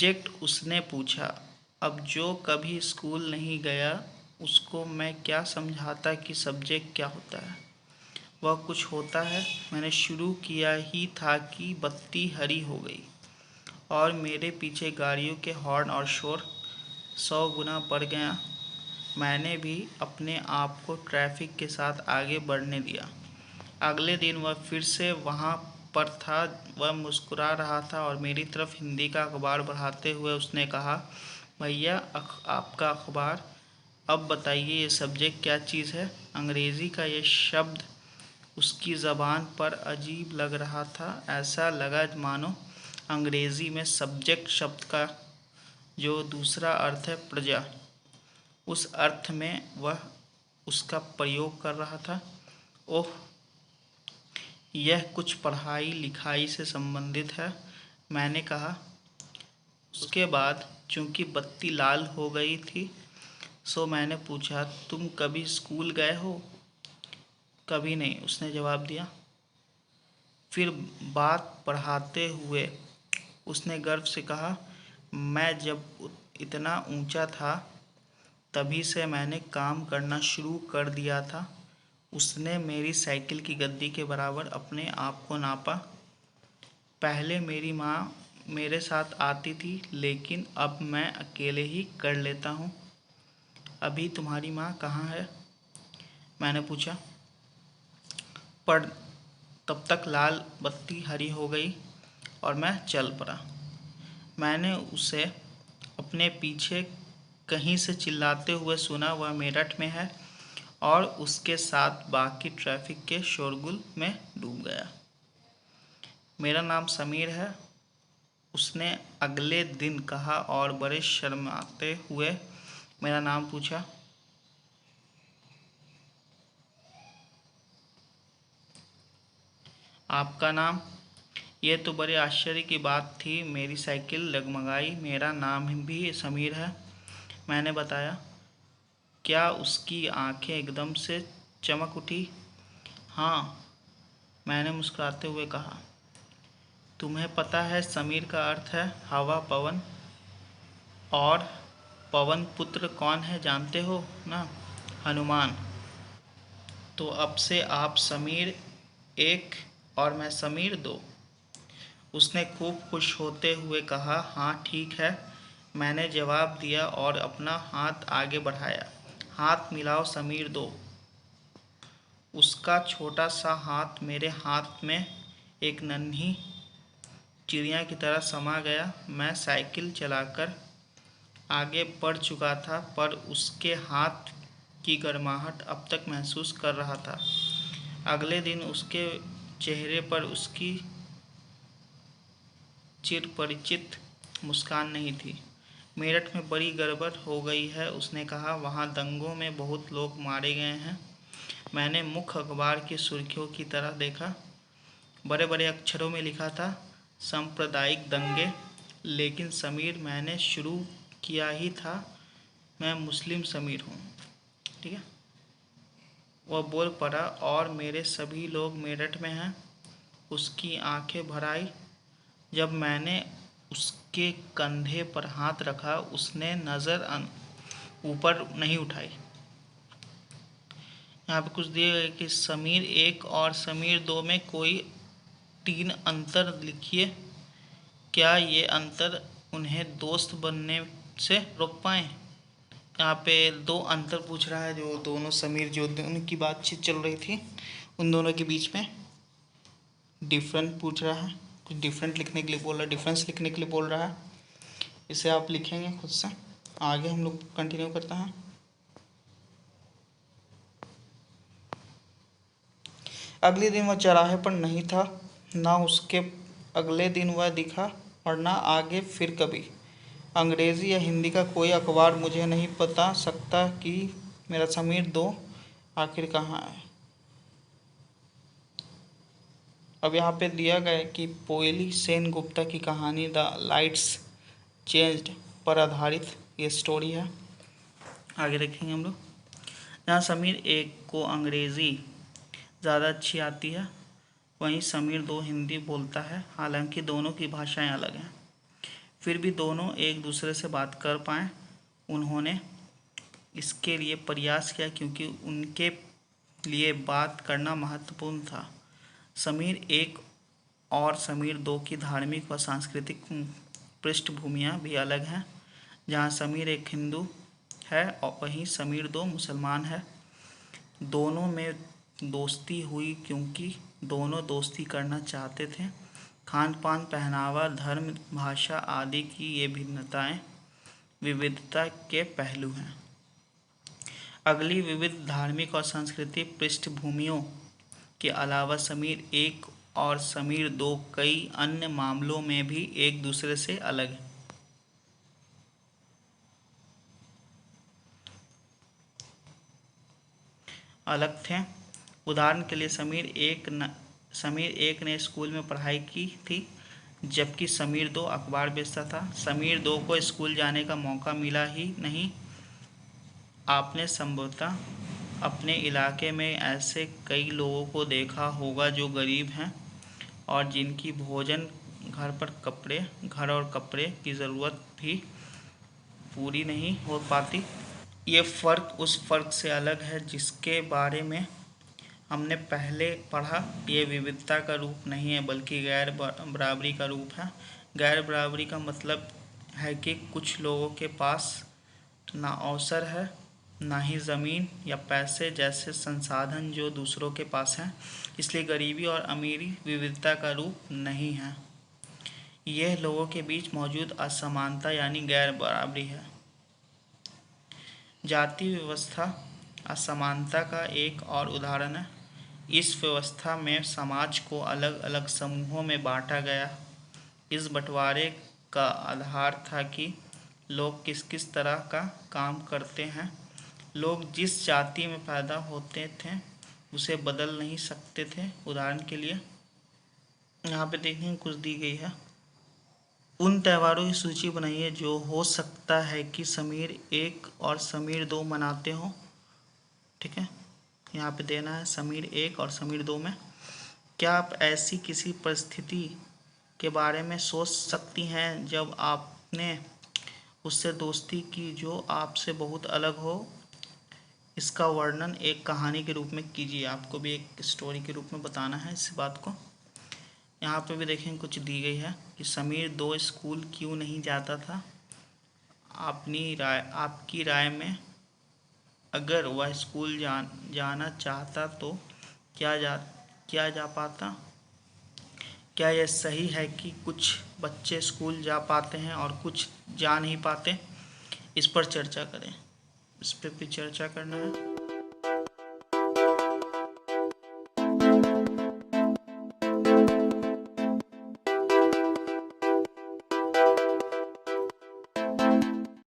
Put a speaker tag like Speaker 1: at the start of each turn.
Speaker 1: Subject उसने पूछा। अब जो कभी स्कूल नहीं गया उसको मैं क्या समझाता कि सब्जेक्ट क्या होता है। वह कुछ होता है। मैंने शुरू किया ही था कि बत्ती हरी हो गई और मेरे पीछे गाड़ियों के हॉर्न और शोर 100 गुना बढ़ गया। मैंने भी अपने आप को ट्रैफिक के साथ आगे बढ़ने दिया। अगले दिन वह फिर से वहाँ पर था। वह मुस्कुरा रहा था और मेरी तरफ हिंदी का अखबार बढ़ाते हुए उसने कहा, भैया आपका अखबार, अब बताइए ये सब्जेक्ट क्या चीज़ है। अंग्रेज़ी का ये शब्द उसकी ज़बान पर अजीब लग रहा था। ऐसा लगा मानो अंग्रेज़ी में सब्जेक्ट शब्द का जो दूसरा अर्थ है प्रजा, उस अर्थ में वह उसका प्रयोग कर रहा था। ओह, यह कुछ पढ़ाई लिखाई से संबंधित है, मैंने कहा। उसके बाद चूंकि बत्ती लाल हो गई थी, सो मैंने पूछा, तुम कभी स्कूल गए हो? कभी नहीं, उसने जवाब दिया। फिर बात बढ़ाते हुए उसने गर्व से कहा, मैं जब इतना ऊंचा था तभी से मैंने काम करना शुरू कर दिया था। उसने मेरी साइकिल की गद्दी के बराबर अपने आप को नापा। पहले मेरी माँ मेरे साथ आती थी, लेकिन अब मैं अकेले ही कर लेता हूँ। अभी तुम्हारी माँ कहाँ है? मैंने पूछा। पर तब तक लाल बत्ती हरी हो गई और मैं चल पड़ा। मैंने उसे अपने पीछे कहीं से चिल्लाते हुए सुना। वह मेरठ में है और उसके साथ बाकी ट्रैफिक के शोरगुल में डूब गया। मेरा नाम समीर है, उसने अगले दिन कहा और बड़े शर्माते हुए मेरा नाम पूछा। आपका नाम? ये तो बड़े आश्चर्य की बात थी। मेरी साइकिल डगमगाई। मेरा नाम भी समीर है, मैंने बताया। क्या उसकी आंखें एकदम से चमक उठी? हाँ, मैंने मुस्कुराते हुए कहा। तुम्हें पता है समीर का अर्थ है हवा, पवन। और पवन पुत्र कौन है जानते हो ना? हनुमान। तो अब से आप समीर 1 और मैं समीर 2। उसने खूब खुश होते हुए कहा। हाँ ठीक है, मैंने जवाब दिया और अपना हाथ आगे बढ़ाया। हाथ मिलाओ समीर 2। उसका छोटा सा हाथ मेरे हाथ में एक नन्ही चिड़िया की तरह समा गया। मैं साइकिल चलाकर आगे बढ़ चुका था, पर उसके हाथ की गर्माहट अब तक महसूस कर रहा था। अगले दिन उसके चेहरे पर उसकी चिरपरिचित मुस्कान नहीं थी। मेरठ में बड़ी गड़बड़ हो गई है, उसने कहा। वहाँ दंगों में बहुत लोग मारे गए हैं। मैंने मुख्य अखबार की सुर्खियों की तरह देखा। बड़े बड़े अक्षरों में लिखा था, सांप्रदायिक दंगे। लेकिन समीर, मैंने शुरू किया ही था। मैं मुस्लिम समीर हूँ, ठीक है। वह बोल पड़ा। और मेरे सभी लोग मेरठ में हैं। उसकी आंखें भर आई जब मैंने उसके कंधे पर हाथ रखा। उसने नज़र ऊपर नहीं उठाई। यहाँ पे कुछ दिए गए कि समीर 1 और समीर 2 में कोई 3 अंतर लिखिए। क्या ये अंतर उन्हें दोस्त बनने से रोक पाए? यहाँ पे 2 अंतर पूछ रहा है, जो दोनों समीर जो उनकी बातचीत चल रही थी उन दोनों के बीच में। डिफरेंट पूछ रहा है, कुछ डिफरेंट लिखने के लिए बोल रहा है, डिफरेंस लिखने के लिए बोल रहा है। इसे आप लिखेंगे खुद से। आगे हम लोग कंटिन्यू करते हैं। अगले दिन वह चौराहे पर नहीं था। ना उसके अगले दिन वह दिखा और ना आगे फिर कभी। अंग्रेज़ी या हिंदी का कोई अखबार मुझे नहीं बता सकता कि मेरा समीर 2 आखिर कहाँ है। अब यहाँ पे दिया गया है कि पोयली सेन गुप्ता की कहानी द लाइट्स चेंज्ड पर आधारित ये स्टोरी है। आगे देखेंगे हम लोग। जहाँ समीर 1 को अंग्रेज़ी ज़्यादा अच्छी आती है, वहीं समीर 2 हिंदी बोलता है, हालांकि दोनों की भाषाएं अलग हैं। फिर भी दोनों एक दूसरे से बात कर पाएँ। उन्होंने इसके लिए प्रयास किया क्योंकि उनके लिए बात करना महत्वपूर्ण था। समीर एक और समीर दो की धार्मिक व सांस्कृतिक पृष्ठभूमियाँ भी अलग हैं। जहाँ समीर एक हिंदू है और वहीं समीर दो मुसलमान है। दोनों में दोस्ती हुई क्योंकि दोनों दोस्ती करना चाहते थे। खान पान, पहनावा, धर्म, भाषा आदि की ये भिन्नताएं विविधता के पहलू हैं। अगली विविध धार्मिक और सांस्कृतिक पृष्ठभूमियों के अलावा समीर एक और समीर दो कई अन्य मामलों में भी एक दूसरे से अलग थे। उदाहरण के लिए समीर एक ने स्कूल में पढ़ाई की थी, जबकि समीर दो अखबार बेचता था। समीर दो को स्कूल जाने का मौका मिला ही नहीं। आपने संभवतः अपने इलाके में ऐसे कई लोगों को देखा होगा जो गरीब हैं और जिनकी भोजन, घर और कपड़े की ज़रूरत भी पूरी नहीं हो पाती। ये फ़र्क उस फ़र्क से अलग है जिसके बारे में हमने पहले पढ़ा। ये विविधता का रूप नहीं है बल्कि गैर बराबरी का रूप है। गैर बराबरी का मतलब है कि कुछ लोगों के पास ना अवसर है, ना ही ज़मीन या पैसे जैसे संसाधन जो दूसरों के पास हैं। इसलिए गरीबी और अमीरी विविधता का रूप नहीं है। यह लोगों के बीच मौजूद असमानता यानी गैर बराबरी है। जाति व्यवस्था असमानता का एक और उदाहरण है। इस व्यवस्था में समाज को अलग अलग समूहों में बांटा गया। इस बंटवारे का आधार था कि लोग किस किस तरह का काम करते हैं। लोग जिस जाति में पैदा होते थे उसे बदल नहीं सकते थे। उदाहरण के लिए यहाँ पे देखें कुछ दी गई है। उन त्योहारों की सूची बनाइए जो हो सकता है कि समीर एक और समीर दो मनाते हों। ठीक है, यहाँ पे देना है समीर एक और समीर दो में। क्या आप ऐसी किसी परिस्थिति के बारे में सोच सकती हैं जब आपने उससे दोस्ती की जो आपसे बहुत अलग हो? इसका वर्णन एक कहानी के रूप में कीजिए। आपको भी एक स्टोरी के रूप में बताना है इस बात को। यहाँ पे भी देखें कुछ दी गई है कि समीर दो स्कूल क्यों नहीं जाता था। आपकी राय में अगर वह स्कूल जाना चाहता तो क्या जा पाता? क्या यह सही है कि कुछ बच्चे स्कूल जा पाते हैं और कुछ जा नहीं पाते? इस पर चर्चा करें। इस पर भी चर्चा करना है।